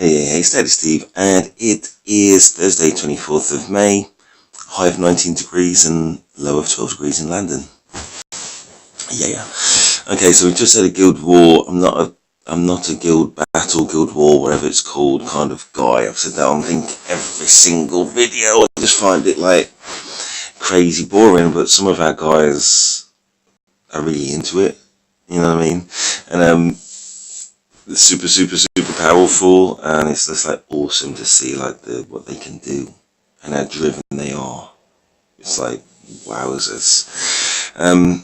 Hey, Steady Steve, and it is Thursday, 24th of May, high of 19 degrees and low of 12 degrees in London. Yeah. Okay, so we just had a guild war. I'm not a guild battle, guild war, whatever it's called, kind of guy. I've said that on, I think, every single video. I just find it like crazy boring, but some of our guys are really into it. You know what I mean? And super powerful, and it's just like awesome to see like what they can do and how driven they are. It's like wowzers. And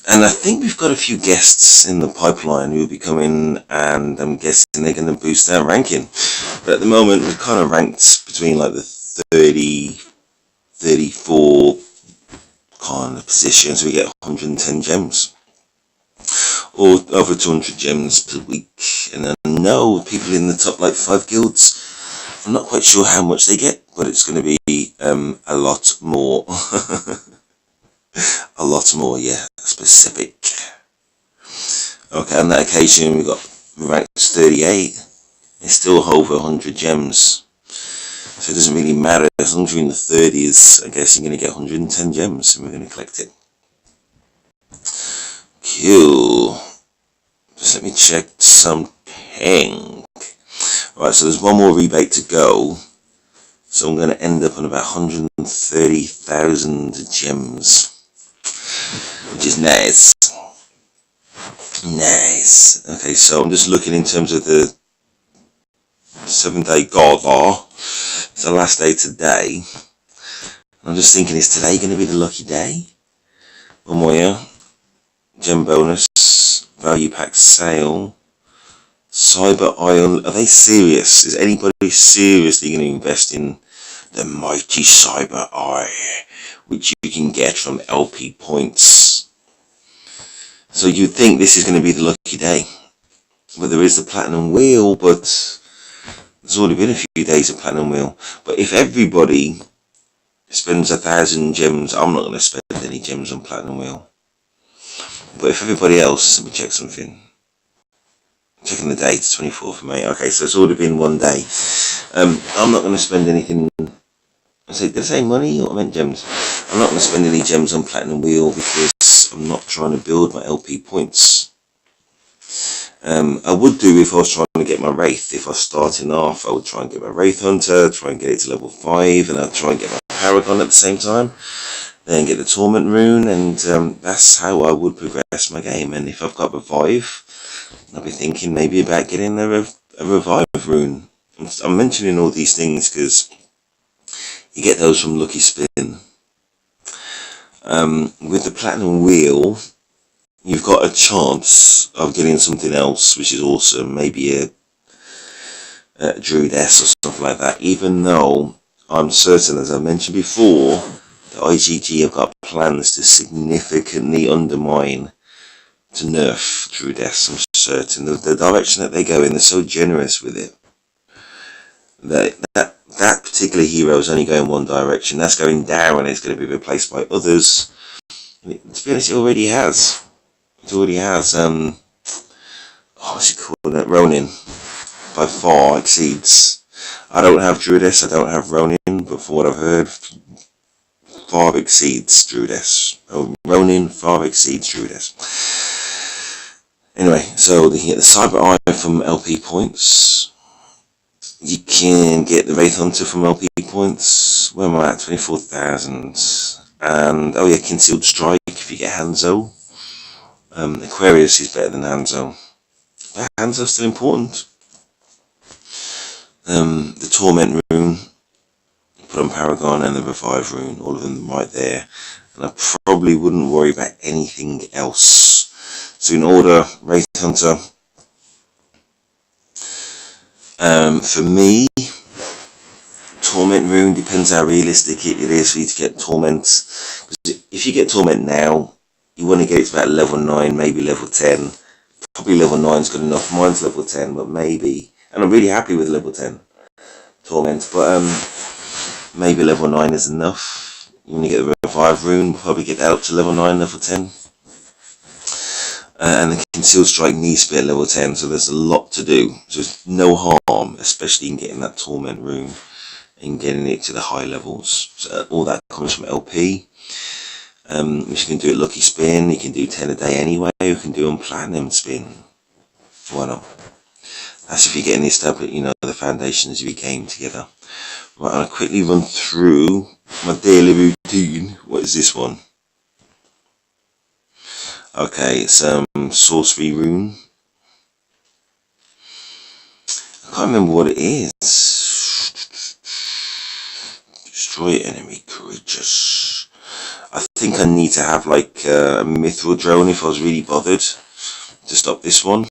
I think we've got a few guests in the pipeline who will be coming, and I'm guessing they're going to boost our ranking. But at the moment we're kind of ranked between like the 30, 34 kind of positions. We get 110 gems. Or over 200 gems per week. And I know people in the top like 5 guilds, I'm not quite sure how much they get, but it's going to be a lot more. A lot more, yeah, specific. Okay, on that occasion we got ranked 38. It's still over 100 gems. So it doesn't really matter, as long as you're in the 30s, I guess you're going to get 110 gems and we're going to collect it. Cool. Just let me check something. Right, so there's one more rebate to go. So I'm going to end up on about 130,000 gems. Which is nice. Nice. Okay, so I'm just looking in terms of the 7-day gala. It's the last day today. I'm just thinking, is today going to be the lucky day? One more year. Gem bonus, value pack sale, cyber ion. Are they serious? Is anybody seriously going to invest in the mighty cyber eye, which you can get from LP points? So you'd think this is going to be the lucky day, but there is the platinum wheel. But there's already been a few days of platinum wheel. But if everybody spends 1,000 gems, I'm not going to spend any gems on platinum wheel. But if everybody else, let me check something. Checking the date, 24th of May. Okay, so it's already been one day. I'm not going to spend anything. Did I say money or I meant gems? I'm not going to spend any gems on Platinum Wheel because I'm not trying to build my LP points. I would do if I was trying to get my Wraith. If I was starting off, I would try and get my Wraith Hunter, try and get it to level 5, and I'd try and get my Paragon at the same time. Then get the Torment Rune, and that's how I would progress my game. And if I've got Revive, I'll be thinking maybe about getting a Revive Rune. I'm mentioning all these things because you get those from Lucky Spin. With the Platinum Wheel, you've got a chance of getting something else, which is awesome. Maybe a Druidess or something like that. Even though I'm certain, as I mentioned before, IGG have got plans to significantly undermine, to nerf Druidess. I'm certain the direction that they go in, they're so generous with it that particular hero is only going one direction. That's going down, and it's going to be replaced by others. And to be honest, it already has. It already has. What's it called? Ronin. By far exceeds. I don't have Druidess. I don't have Ronin, but from what I've heard, far exceeds Druidess. Ronin far exceeds Druidess. Anyway, so you can get the Cyber Eye from LP points. You can get the Wraith Hunter from LP points. Where am I at? 24,000. And, oh yeah, Concealed Strike if you get Hanzo. Aquarius is better than Hanzo. But Hanzo's still important. The Torment Rune. Put on Paragon, and the Revive Rune, all of them right there, and I probably wouldn't worry about anything else. So in order, Wraith Hunter, for me, Torment Rune, depends how realistic it is for you to get Torment. If you get Torment now, you want to get it to about level 9, maybe level 10, probably level 9 is good enough. Mine's level 10, but maybe, and I'm really happy with level 10 Torment, but maybe level 9 is enough. You want to get the Revive Rune, we'll probably get that up to level 9, level 10. and the concealed strike needs to be at level 10, so there's a lot to do. So there's no harm, especially in getting that torment room and getting it to the high levels. So all that comes from LP. Which you can do at Lucky Spin, you can do 10 a day anyway, you can do on Platinum Spin. Why not? That's if you're getting established, you know, the foundations of your game together. Right, I'll quickly run through my daily routine. What is this one? Okay, it's Sorcery Rune. I can't remember what it is. Destroy enemy creatures. I think I need to have like a Mithril Drone if I was really bothered to stop this one.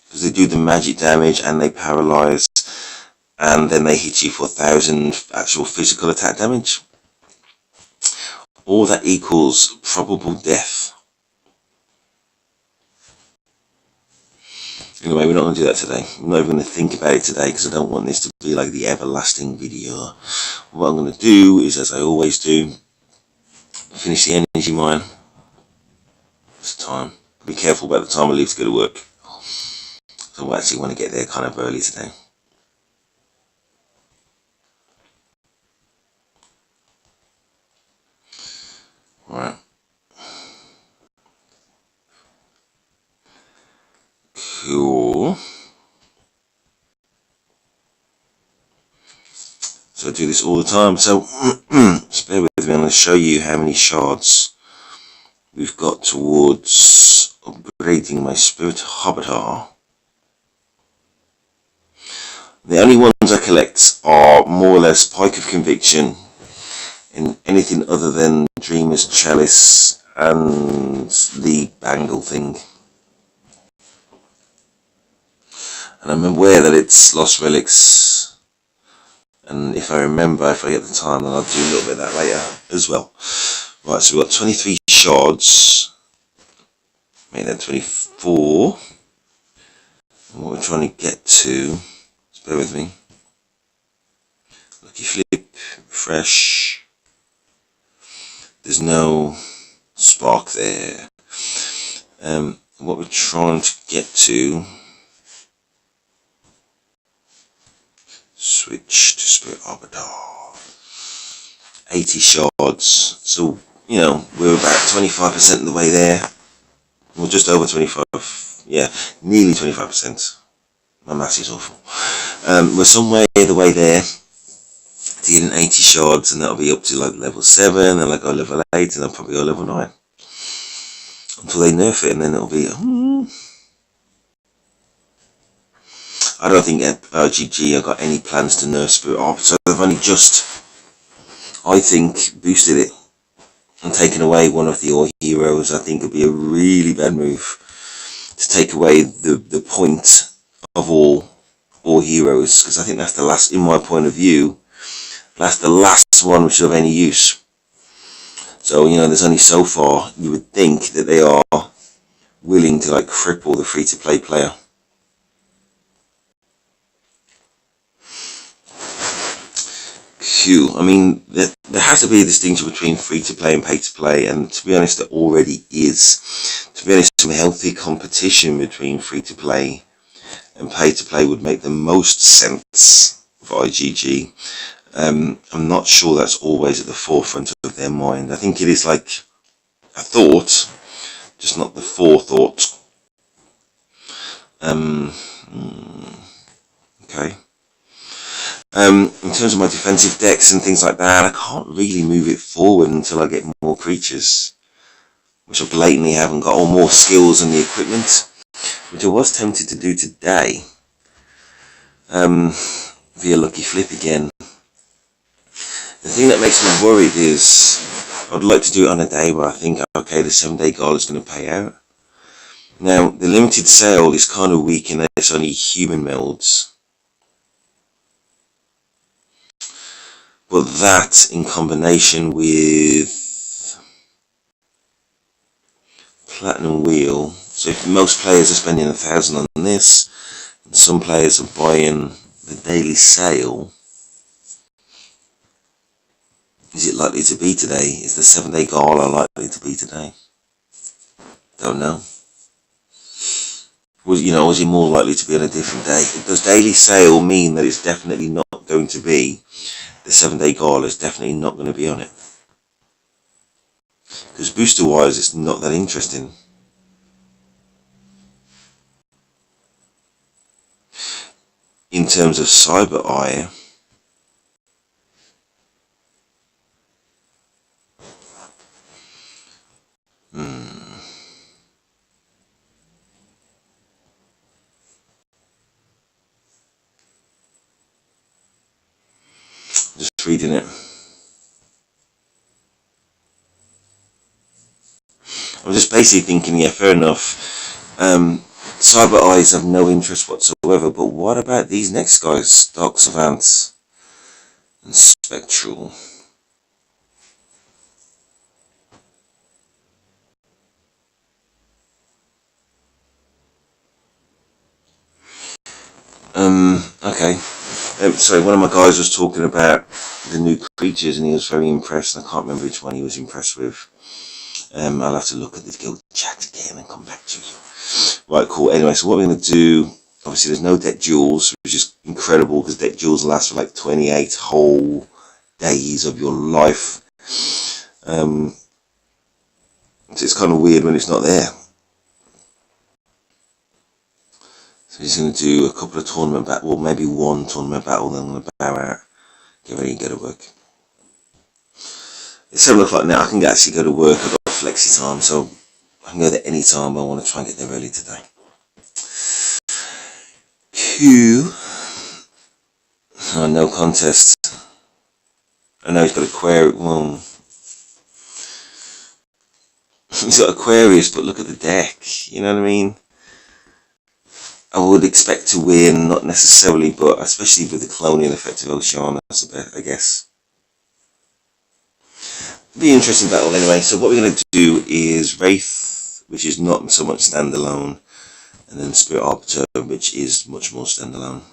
Because they do the magic damage and they paralyze, and then they hit you for 1,000 actual physical attack damage. All that equals probable death. Anyway, we're not going to do that today. I'm not even going to think about it today because I don't want this to be like the everlasting video. What I'm going to do is, as I always do, finish the energy mine. It's time. Be careful about the time I leave to go to work. So I actually want to get there kind of early today. Right. Cool. So I do this all the time. So just bear with me. I'm going to show you how many shards we've got towards upgrading my spirit hobbitar. The only ones I collect are more or less Pike of Conviction and anything other than Dreamer's Chalice and the Bangle thing. And I'm aware that it's Lost Relics, and if I remember, if I get the time, then I'll do a little bit of that later as well. Right, so we've got 23 shards, make that 24, and what we're trying to get to, just bear with me, Lucky Flip, refresh, there's no spark there. What we're trying to get to, switch to Spirit Arbiter, 80 shards, so you know we're about 25% of the way there. We're just over 25, yeah, nearly 25%. My maths is awful. We're somewhere the way there to getting 80 shards, and that'll be up to like level 7, and I'll go level 8, and I'll probably go level 9 until they nerf it, and then it'll be I don't think RGG have got any plans to nerf Spirit Arbiter, so they've only just, I think, boosted it and taken away one of the Ore heroes. I think it would be a really bad move to take away the point of all Ore heroes, because I think that's the last, in my point of view, that's the last one which is of any use. So, you know, there's only so far you would think that they are willing to like cripple the free-to-play player. I mean, there has to be a distinction between free-to-play and pay-to-play, and to be honest, there already is. To be honest, some healthy competition between free-to-play and pay-to-play would make the most sense for IGG. I'm not sure that's always at the forefront of their mind. I think it is like a thought, just not the forethought. Okay. In terms of my defensive decks and things like that, I can't really move it forward until I get more creatures, which I blatantly haven't got, or more skills and the equipment, which I was tempted to do today, via Lucky Flip again. The thing that makes me worried is, I'd like to do it on a day where I think, okay, the 7-day goal is going to pay out. Now, the limited sale is kind of weak in that it's only human melds. But that, in combination with Platinum Wheel, so if most players are spending 1,000 on this, and some players are buying the daily sale, is it likely to be today? Is the 7-day goal likely to be today? Don't know. Was he more likely to be on a different day? Does daily sale mean that it's definitely not going to be the 7-day gala? Is definitely not going to be on it? Because booster wise, it's not that interesting. In terms of Cyber Eye, just reading it. I'm just basically thinking, yeah, fair enough. Cyber Eyes have no interest whatsoever, but what about these next guys? Dark Savants and Spectral. Okay. Sorry, one of my guys was talking about the new creatures and he was very impressed. I can't remember which one he was impressed with. I'll have to look at the guild chat again and come back to you. Right, cool. Anyway, so what we're going to do, obviously there's no deck duels, which is incredible because deck duels last for like 28 whole days of your life. So it's kind of weird when it's not there. So he's going to do a couple of tournament battles, well maybe one tournament battle, then I'm going to bow out, get ready and go to work. It's 7 o'clock now, I can actually go to work, I've got flexi time, so I can go there any time, but I want to try and get there early today. Q. Oh, no contest. I know he's got Aquarius, well, he's got Aquarius, but look at the deck, you know what I mean? I would expect to win, not necessarily, but especially with the colonial effect of Oceana, I guess. Be an interesting battle anyway. So what we're going to do is Wraith, which is not so much standalone, and then Spirit Arbiter, which is much more standalone.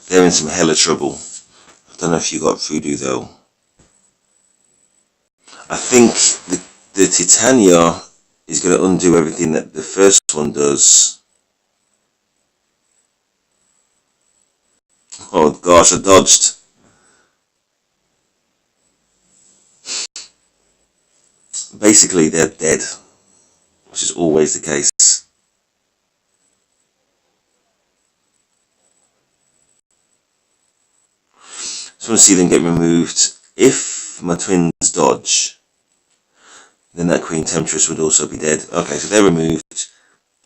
They're in some hella trouble. I don't know if you got Voodoo though. I think the Titania is going to undo everything that the first one does. Oh gosh, I dodged. Basically, they're dead, which is always the case. Just want to see them get removed. If my twins dodge, then that Queen Temptress would also be dead. Okay, so they're removed.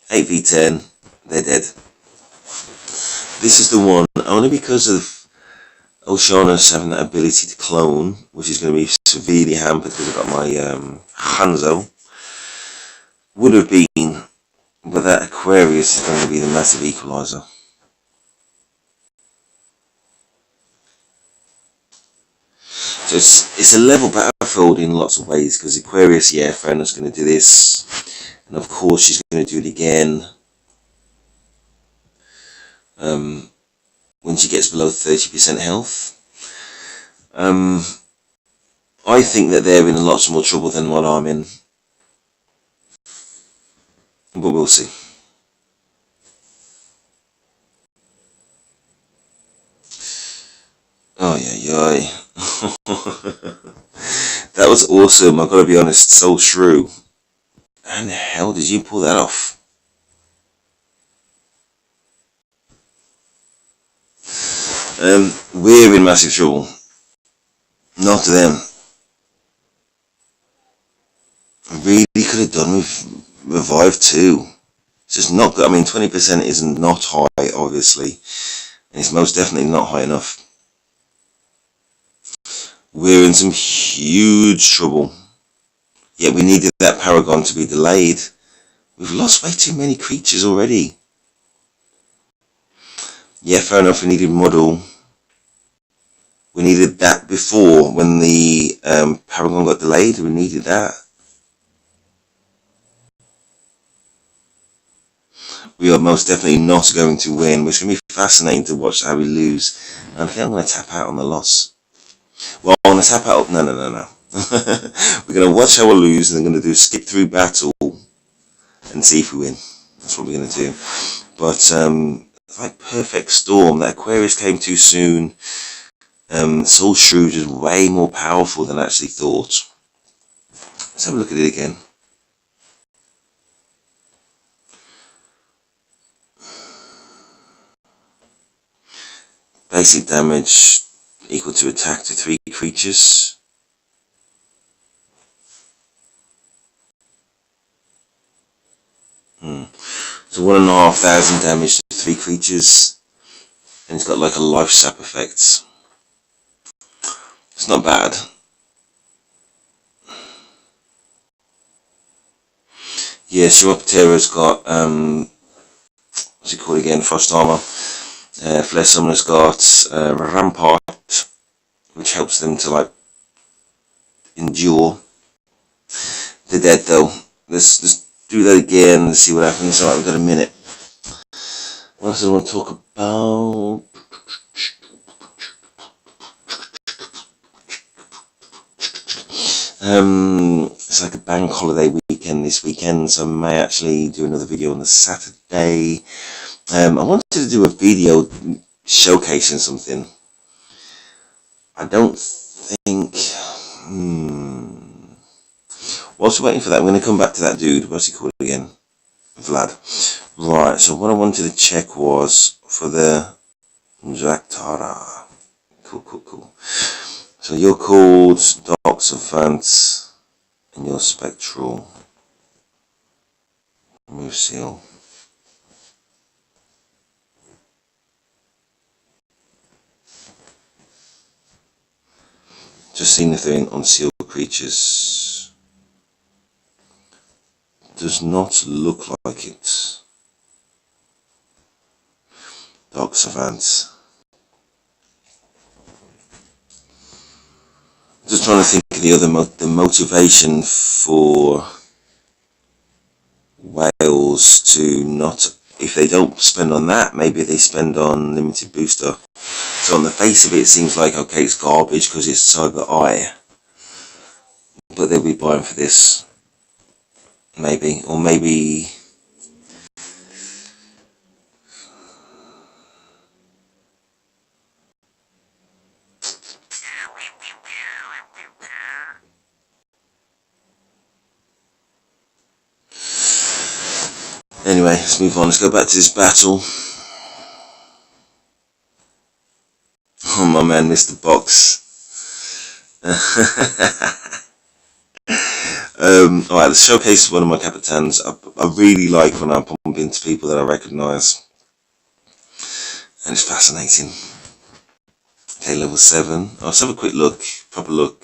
8v10, they're dead. This is the one, only because of Oceanus having that ability to clone, which is going to be severely hampered because I've got my Hanzo. Would have been, but that Aquarius is going to be the massive equaliser. So it's a level battlefield in lots of ways, because Aquarius, yeah, Fiona's going to do this, and of course she's going to do it again when she gets below 30% health. I think that they're in lots more trouble than what I'm in, but we'll see. Oh yeah. That was awesome, I've got to be honest, so true. How the hell did you pull that off? We're in massive trouble. Not them. I really could have done with Revive too. It's just not good. I mean, 20% is not high, obviously. And it's most definitely not high enough. We're in some huge trouble. Yet we needed that Paragon to be delayed. We've lost way too many creatures already. Yeah, fair enough, we needed Model. We needed that before when the Paragon got delayed. We needed that. We are most definitely not going to win, which is going to be fascinating to watch how we lose. And I think I'm going to tap out on the loss. Well, I'm going to tap out. No. We're going to watch how we lose, and then going to do skip through battle and see if we win. That's what we're going to do. But it's like perfect storm. That Aquarius came too soon. Soul Shrews is way more powerful than I actually thought. Let's have a look at it again. Basic damage equal to attack to 3 creatures. So 1,500 damage to 3 creatures. And it's got like a life sap effect. It's not bad. Yeah, Shiroptera's got, what's it called again? Frost Armor. Flare Summoner's got Rampart, which helps them to like endure. They're dead though. Let's do that again and see what happens. Alright, we've got a minute. What else do I want to talk about? It's like a bank holiday weekend this weekend, so I may actually do another video on the Saturday. I wanted to do a video showcasing something. I don't think... Whilst we're waiting for that, I'm going to come back to that dude. What's he called again? Vlad. Right, so what I wanted to check was for the Jaktara. Cool. So you're called Doxophant and you're Spectral. Move seal. Just seeing if they're in unsealed creatures. Does not look like it. Doxophant. Just trying to think of the other the motivation for whales to not, if they don't spend on that, maybe they spend on limited booster. So on the face of it, it seems like, okay, it's garbage because it's Cyber Eye. But they'll be buying for this. Maybe. Or maybe... Anyway, let's move on. Let's go back to this battle. Oh, my man missed the box. Alright, let's showcase one of my Capitans. I really like when I bump into people that I recognise. And it's fascinating. Okay, level 7. Oh, let's have a quick look. Proper look.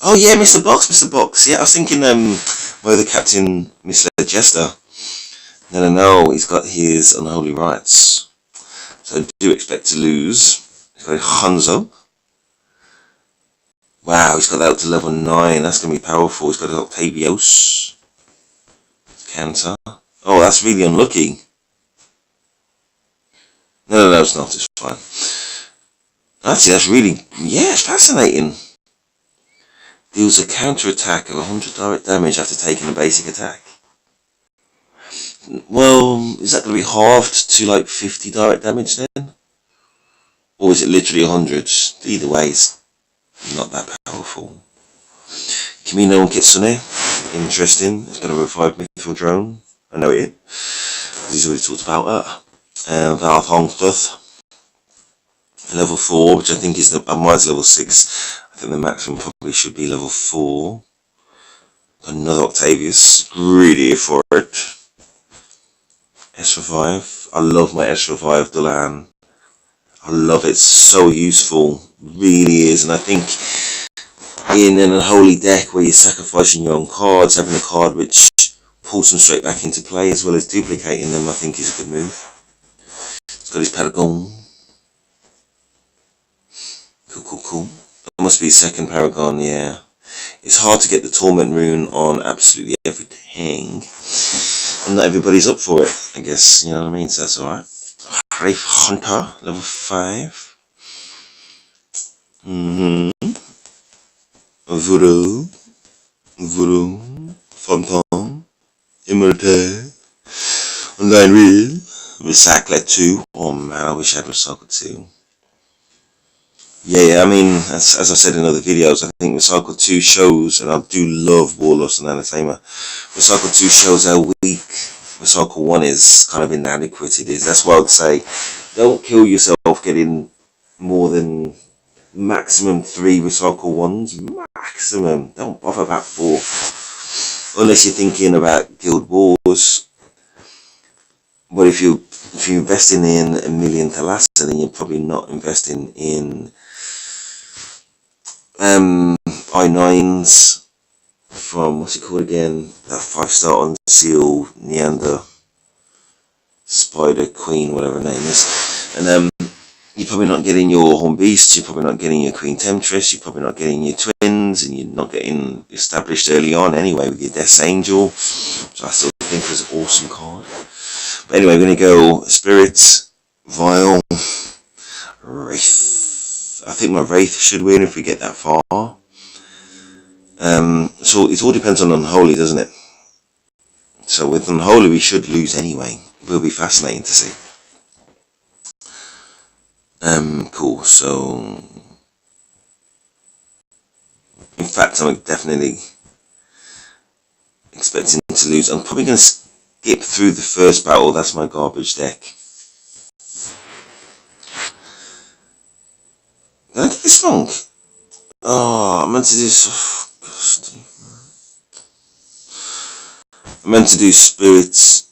Oh yeah, Mr. Box. Yeah, I was thinking where the captain misled Jester. No, he's got his unholy rights. So I do expect to lose. He's got a Hanzo. Wow, he's got that up to level 9. That's going to be powerful. He's got an Octavios. Cancer. Oh, that's really unlucky. No, it's not. It's fine. Actually, that's really... Yeah, it's fascinating. Deals a counter attack of 100 direct damage after taking a basic attack. Well, is that going to be halved to like 50 direct damage then? Or is it literally 100? Either way, it's not that powerful. Kimino and Kitsune. Interesting. It's going to revive Mithril Drone. I know it. He's already talked about that. Valthong stuff. Level 4, which I think is mine's level 6. I think the maximum probably should be level 4. Another Octavius. Greedy for it. S-Revive. I love my S-Revive Dolan. I love it. It's so useful. Really is. And I think in an unholy deck where you're sacrificing your own cards, having a card which pulls them straight back into play as well as duplicating them, I think is a good move. It's got his Paragon. Cool. That must be second Paragon, yeah. It's hard to get the Torment rune on absolutely everything. And not everybody's up for it, I guess, you know what I mean? So that's alright. Wraith Hunter, level 5. Voodoo, Phantom, Immortal, Online Real, Recycler 2. Oh man, I wish I had Recycle 2. Yeah, I mean, as I said in other videos, I think Recycle 2 shows, and I do love Warlords and Anathema, Recycle 2 shows how weak Recycle 1 is, kind of inadequate it is. That's why I would say, don't kill yourself getting more than maximum 3 Recycle 1s, maximum. Don't bother about 4, unless you're thinking about Guild Wars. But if you're investing in a million Thalassa, then you're probably not investing in I9s from, what's it called again, that 5-star on seal Neander Spider Queen, whatever her name is. And you're probably not getting your Horn Beasts, you're probably not getting your Queen Temptress, you're probably not getting your twins, and you're not getting established early on anyway with your Death's Angel, which I still think was an awesome card. But anyway, we're going to go Spirit, Vial, Wraith. I think my Wraith should win if we get that far. So it all depends on Unholy, doesn't it? So with Unholy we should lose anyway. It will be fascinating to see. Cool, so in fact I'm definitely expecting to lose. I'm probably going to skip through the first battle. That's my garbage deck. Did I get this wrong? Oh, I meant to do this. I meant to do spirits.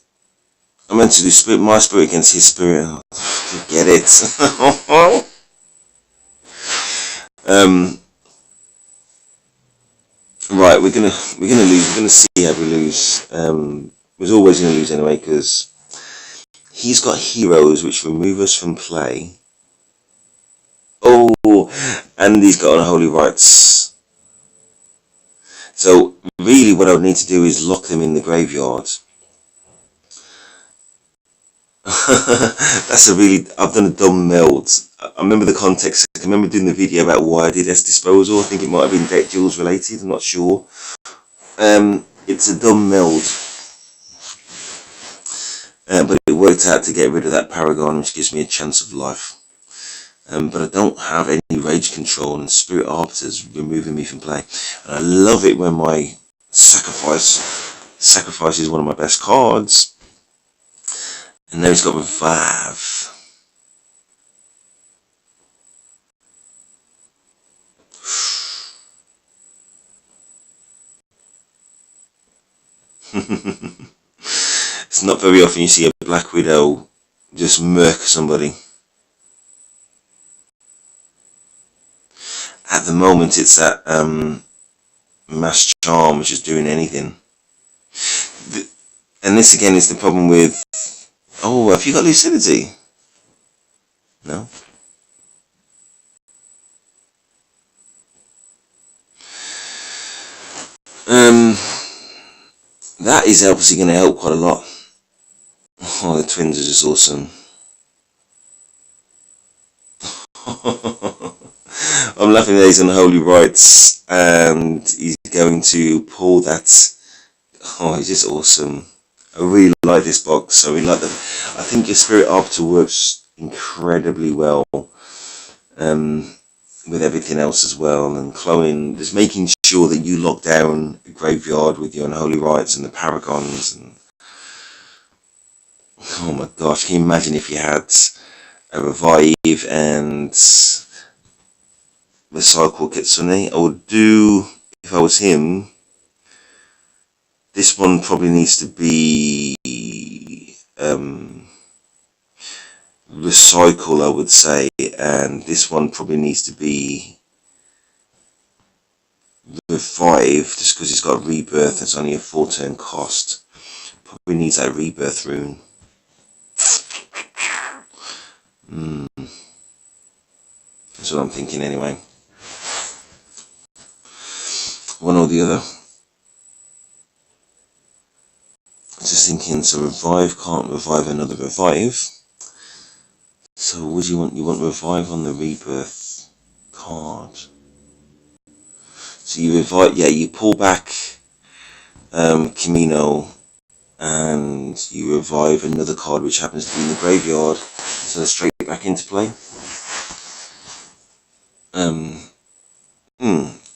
I meant to do spirit, my spirit against his spirit. Oh, get it. Right, we're gonna lose. We're gonna see how we lose. We're always gonna lose anyway because he's got heroes which remove us from play. Oh, and he's got unholy rites. So really, what I would need to do is lock them in the graveyard. I've done a dumb meld. I remember the context. I remember doing the video about why I did S disposal. I think it might have been deck duels related. I'm not sure. It's a dumb meld, but it worked out to get rid of that Paragon, which gives me a chance of life. But I don't have any rage control, and Spirit Arbiter's removing me from play. And I love it when my sacrifice is one of my best cards. And now he's got Revive. It's not very often you see a Black Widow just murk somebody. At the moment it's that Mass Charm which is doing anything. And this again is the problem with... Oh, have you got Lucidity? No? That is obviously going to help quite a lot. Oh, the twins are just awesome. I'm laughing at his unholy rites, and he's going to pull that. Oh, he's just awesome. I really like this box. I really like them. I think your Spirit Arbiter works incredibly well with everything else as well, and cloning, just making sure that you lock down a graveyard with your unholy rites and the Paragons. And oh my gosh, can you imagine if you had a Revive and Recycle Kitsune? I would do, if I was him, this one probably needs to be Recycle, I would say, and this one probably needs to be Revive, just because it's got Rebirth. It's only a 4-turn cost. Probably needs that Rebirth rune. That's what I'm thinking anyway. One or the other. Just thinking, so revive can't revive another revive. So what do you want? You want revive on the rebirth card. So you revive, yeah, you pull back Camino and you revive another card which happens to be in the graveyard. So straight back into play.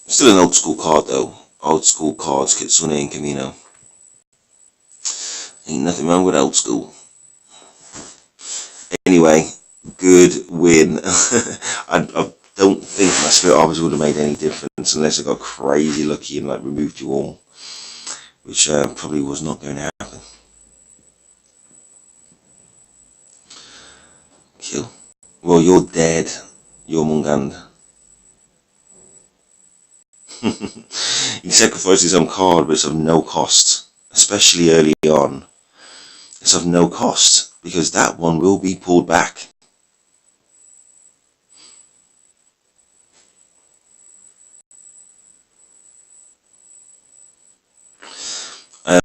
Still an old school card though. Old school cards, Kitsune and Camino. Ain't nothing wrong with old school. Anyway, good win. I don't think my Spirit Arbors would have made any difference unless I got crazy lucky and like removed you all, which probably was not going to happen. Kill. Well, you're dead. You're Mungand. He sacrificed his own card, but it's of no cost, especially early on. It's of no cost because that one will be pulled back. I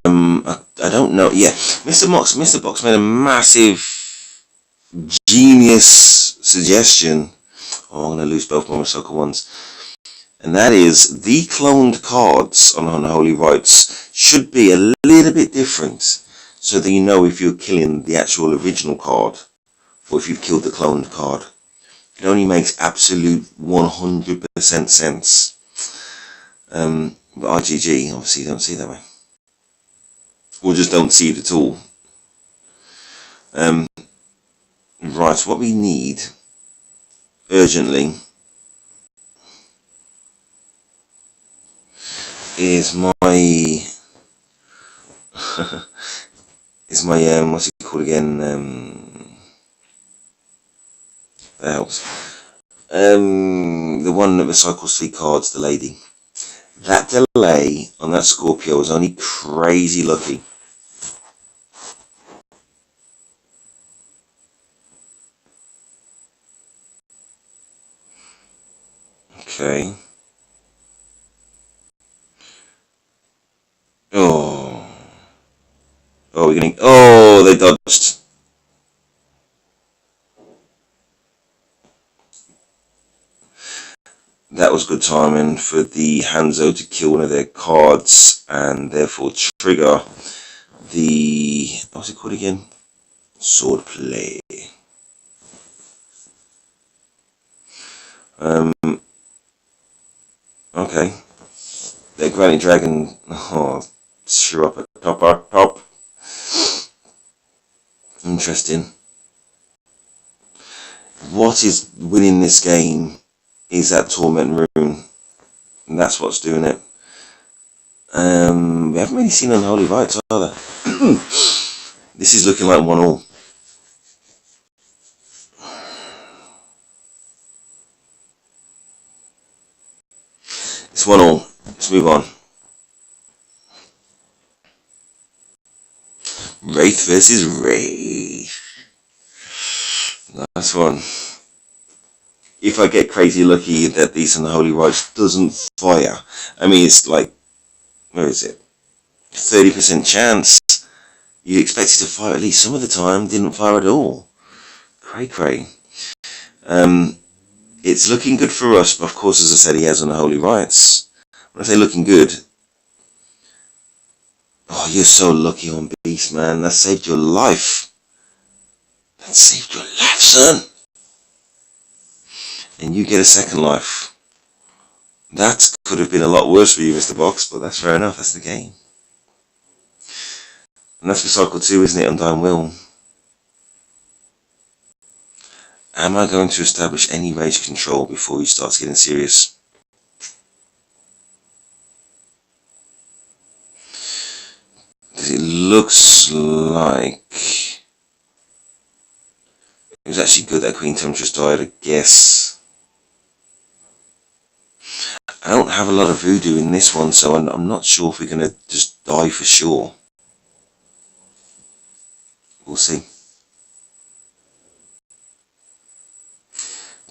don't know. Yeah, Mr. Box made a massive, genius suggestion. Oh, I'm going to lose both my Masoka ones. And that is, the cloned cards on Unholy Rites should be a little bit different, so that you know if you're killing the actual original card, or if you've killed the cloned card. It only makes absolute 100% sense. But RGG, obviously, don't see it that way. Or just don't see it at all. Right, what we need, urgently, is my what's it called again? That helps. The one that recycles 3 cards, the lady. That delay on that Scorpio was only crazy lucky. Okay. Oh, we're getting. Oh, they dodged. That was good timing for the Hanzo to kill one of their cards and therefore trigger the, what's it called again? Sword play. Okay. Their Granny Dragon, oh, sure up at top. Interesting. What is winning this game is that Torment Rune. And that's what's doing it. We haven't really seen Unholy Rites either. This is looking like 1-1. It's 1-1. Let's move on. Wraith versus Wraith. Nice one. If I get crazy lucky that these Unholy Rites doesn't fire, I mean, it's like, where is it? 30% chance. You'd expect it to fire at least some of the time, didn't fire at all. Cray. It's looking good for us, but of course, as I said, he has Unholy Rites. When I say looking good, oh, you're so lucky on Beast, man. That saved your life. That saved your life, son. And you get a second life. That could have been a lot worse for you, Mr. Box, but that's fair enough. That's the game. And that's for Cycle 2, isn't it? Undying Will. Am I going to establish any rage control before he starts getting serious? Because it looks like it was actually good that Queen Temptress died, I guess. I don't have a lot of voodoo in this one, so I'm not sure if we're going to just die for sure. We'll see.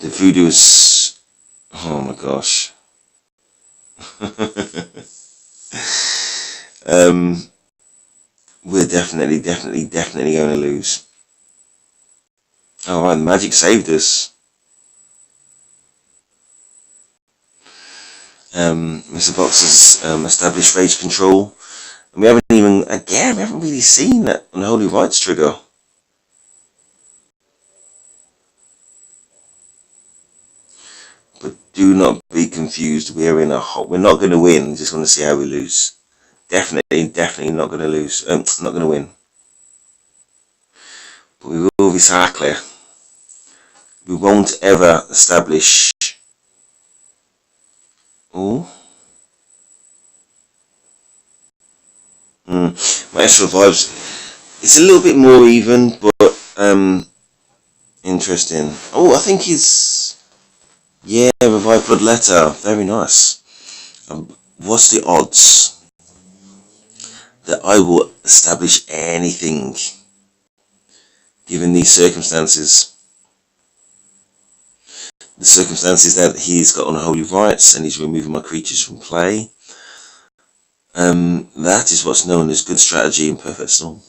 The voodoo is Oh my gosh. We're definitely going to lose. Alright, the Magic saved us. Mr. Box has established rage control. And we haven't even, again, we haven't really seen that Unholy Rites trigger. But do not be confused. We're not going to win. Just want to see how we lose. Definitely not going to lose. Not going to win. But we will be clear. We won't ever establish. Oh. Maestro Vibes. It's a little bit more even, but interesting. Oh, I think it's. Yeah, Revive Blood Letter. Very nice. What's the odds that I will establish anything given these circumstances? The circumstances that he's got Unholy Rites and he's removing my creatures from play. That is what's known as good strategy in Perfect Storm.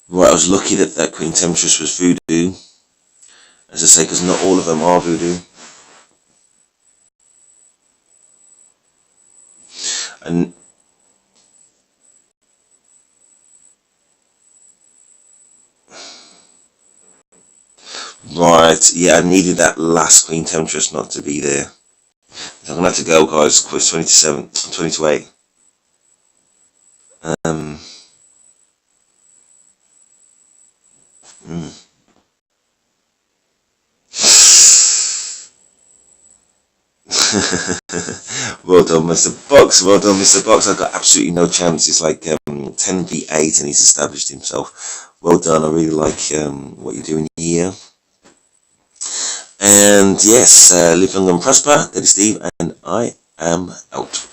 Right, I was lucky that that Queen Temptress was voodoo. As I say, because not all of them are voodoo. And right, yeah, I needed that last Queen Temptress not to be there. So I'm going to have to go, guys. Quiz 20 to 8. Well done, Mr. Box. Well done, Mr. Box. I've got absolutely no chance. It's like 10v8 and he's established himself. Well done. I really like what you're doing here. And yes, live long and prosper. That is Steve, and I am out.